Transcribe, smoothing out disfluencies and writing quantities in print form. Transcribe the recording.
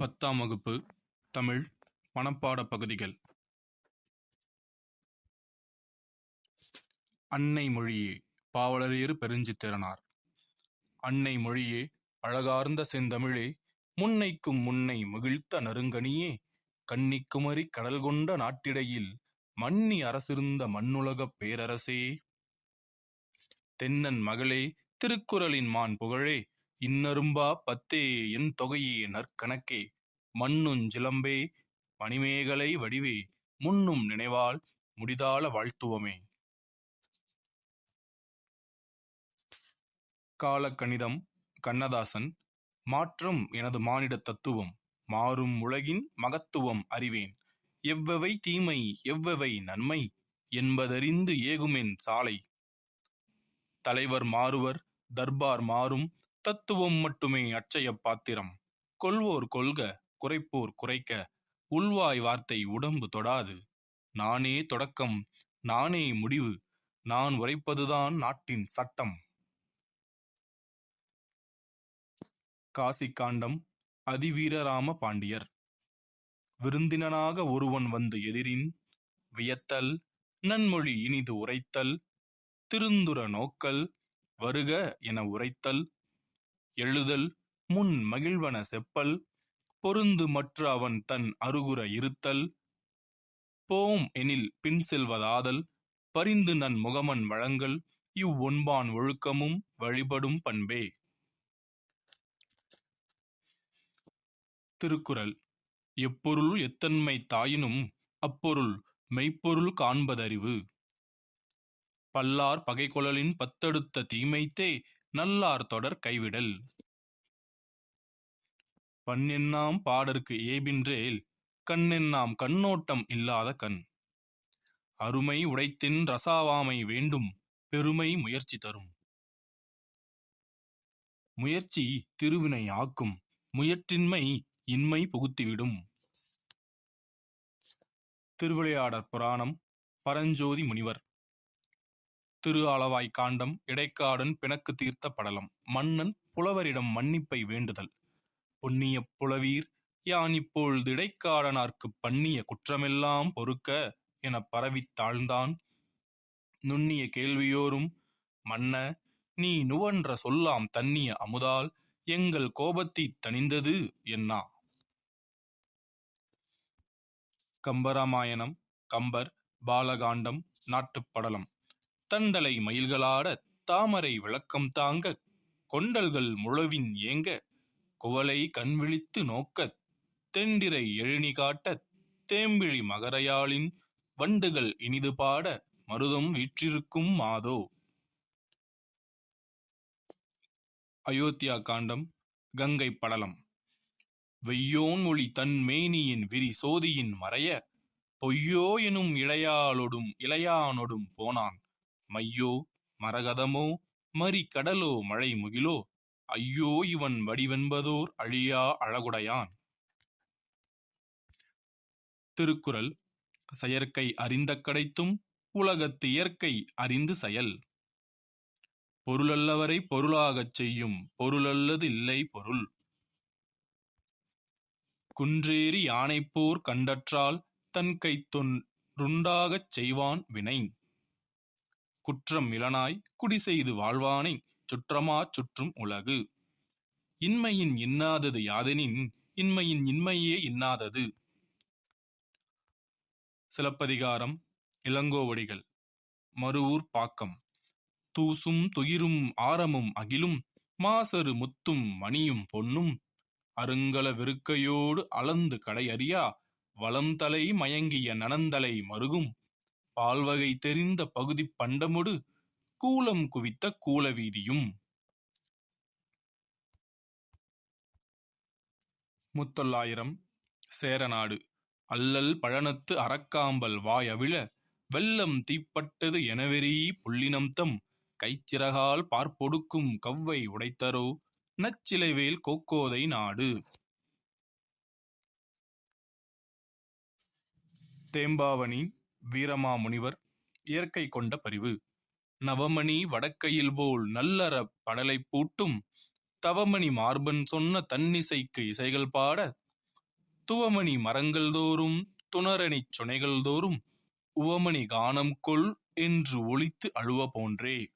10ஆம் வகுப்பு தமிழ் மனப்பாட பகுதிகள். அன்னை மொழியே பாவலரேறு பெருஞ்சித்திரனார். அன்னை மொழியே அழகார்ந்த செந்தமிழே, முன்னைக்கும் முன்னை மகிழ்த்த நறுங்கனியே, கன்னிக்குமரி கடல் கொண்ட நாட்டிடையில் மன்னி அரசிருந்த மண்ணுலகப் பேரரசே. தென்னன் மகளே, திருக்குறளின் மான் புகழே, இன்னரும்பா பத்தே என் தொகையே நற்கணக்கே, மண்ணுஞ் சிலம்பே மணிமேகலை வடிவே, முன்னும் நினைவால் முடிதாள வாழ்த்துவமே. காலக்கணிதம் கண்ணதாசன். மாற்றம் எனது மானிட தத்துவம், மாறும் உலகின் மகத்துவம் அறிவேன், எவ்வவை தீமை எவ்வவை நன்மை என்பதறிந்து ஏகுமென் சாலை. தலைவர் மாறுவர் தர்பார் மாறும், தத்துவம் மட்டுமே அட்சய பாத்திரம், கொள்வோர் கொள்க குறைப்போர் குறைக்க, உள்வாய் வார்த்தை உடம்பு தொடாது, நானே தொடக்கம் நானே முடிவு, நான் உரைப்பதுதான் நாட்டின் சட்டம். காசி காண்டம் அதிவீரராம பாண்டியர். விருந்தினனாக ஒருவன் வந்து எதிரின், வியத்தல் நன்மொழி இனிது உரைத்தல், திருந்துற நோக்கல் வருக என உரைத்தல், எழுதல் முன் மகிழ்வன செப்பல், பொருந்து மற்ற அவன் தன் அருகுற இருத்தல், போம் எனில் பின் செல்வதாதல், பரிந்து நன் முகமன் வழங்கல், இவ்வொன்பான் ஒழுக்கமும் வழிபடும் பண்பே. திருக்குறள். எப்பொருள் எத்தன்மை தாயினும் அப்பொருள் மெய்ப்பொருள் காண்பதறிவு, பல்லார் பகைகொளலின் பத்தடுத்த தீமைத்தே நல்லார் தொடர் கைவிடல், பண்ணென்னாம் பாடற்கு ஏபின்றேல் கண்ணென்னாம் கண்ணோட்டம் இல்லாத கண், அருமை உடைத்தின் ரசாவாமை வேண்டும் பெருமை முயற்சி தரும், முயற்சி திருவினை ஆக்கும் முயற்றின்மை இன்மை புகுத்திவிடும். திருவிளையாடற் புராணம் பரஞ்சோதி முனிவர். திரு அளவாய் காண்டம் இடைக்காடன் பிணக்கு தீர்த்த படலம். மன்னன் புலவரிடம் மன்னிப்பை வேண்டுதல். புண்ணியப் புலவீர், யான் இப்பொழுது இடைக்காடனார்க்குப் பண்ணிய குற்றமெல்லாம் பொறுக்க எனப் பரவித் தாழ்ந்தான். நுண்ணிய கேள்வியோரும், மன்ன, நீ நுவன்ற சொல்லாம் தண்ணிய அமுதால் எங்கள் கோபத்தைத் தணிந்தது என்னா. கம்பராமாயணம் கம்பர் பாலகாண்டம் நாட்டுப்படலம். தண்டலை மயில்களாட தாமரை விளக்கம் தாங்க, கொண்டல்கள் முழவின் ஏங்க, குவளை கண்விழித்து நோக்கத், தெண்டிரை எழுநி காட்டத், தேம்பிழி மகரயாழின் வண்டுகள் இனிது பாட, மருதம் வீற்றிருக்கும் மாதோ. அயோத்தியா காண்டம் கங்கை படலம். வெய்யோன் ஒளி தன் மேனியின் விரி சோதியின் மறைய, பொய்யோ எனும் இளையானொடும் போனான், மையோ மரகதமோ மறி கடலோ மழை முகிலோ, ஐயோ இவன் வடிவென்பதோர் அழியா அழகுடையான். திருக்குறள். செயற்கை அறிந்த கடைத்தும் உலகத்து இயற்கை அறிந்து செயல், பொருளல்லவரை பொருளாகச் செய்யும் பொருளல்லது இல்லை பொருள், குன்றேறி யானைப்போர் கண்டற்றால் தன் கைத்தொன்றுண்டாகச் செய்வான் வினை, குற்றம் இலனாய் குடிசெய்து வாழ்வானைச் சுற்றமாச் சுற்றும் உலகு, இன்மையின் இன்னாதது யாதெனின் இன்மையின் இன்மையே இன்னாதது. சிலப்பதிகாரம் இளங்கோவடிகள். மருவூர் பாக்கம். தூசும் துயிரும் ஆரமும் அகிலும், மாசறு முத்தும் மணியும் பொன்னும், அருங்கல வெறுக்கையோடு அளந்து கடை அறியா, வளம்தலை மயங்கிய நனந்தலை மருகும், பால்வகை தெரிந்த பகுதிப் பண்டமொடு கூலம் குவித்த கூலவீதியும். முத்தொள்ளாயிரம் சேரநாடு. அல்லல் பழனத்து அறக்காம்பல் வாய் அவிழ, வெல்லம் தீப்பட்டது எனவெறீ புள்ளினம்தம், கைச்சிறகால் பார்ப்பொடுக்கும் கவ்வை உடைத்தரோ, நச்சிலைவேல் கோக்கோதை நாடு. தேம்பாவணி வீரமாமுனிவர். இயற்கை கொண்ட பரிவு. நவமணி வடக்கையில் போல் நல்லறப் படலைப் பூட்டும், தவமணி மார்பன் சொன்ன தன்னிசைக்கு இசைகள் பாட, துவமணி மரங்கள் தோறும் துணரணிச் சுனைகள் தோறும் உவமணி கானம் கொள் என்று ஒலித்து அழுவ போன்றே.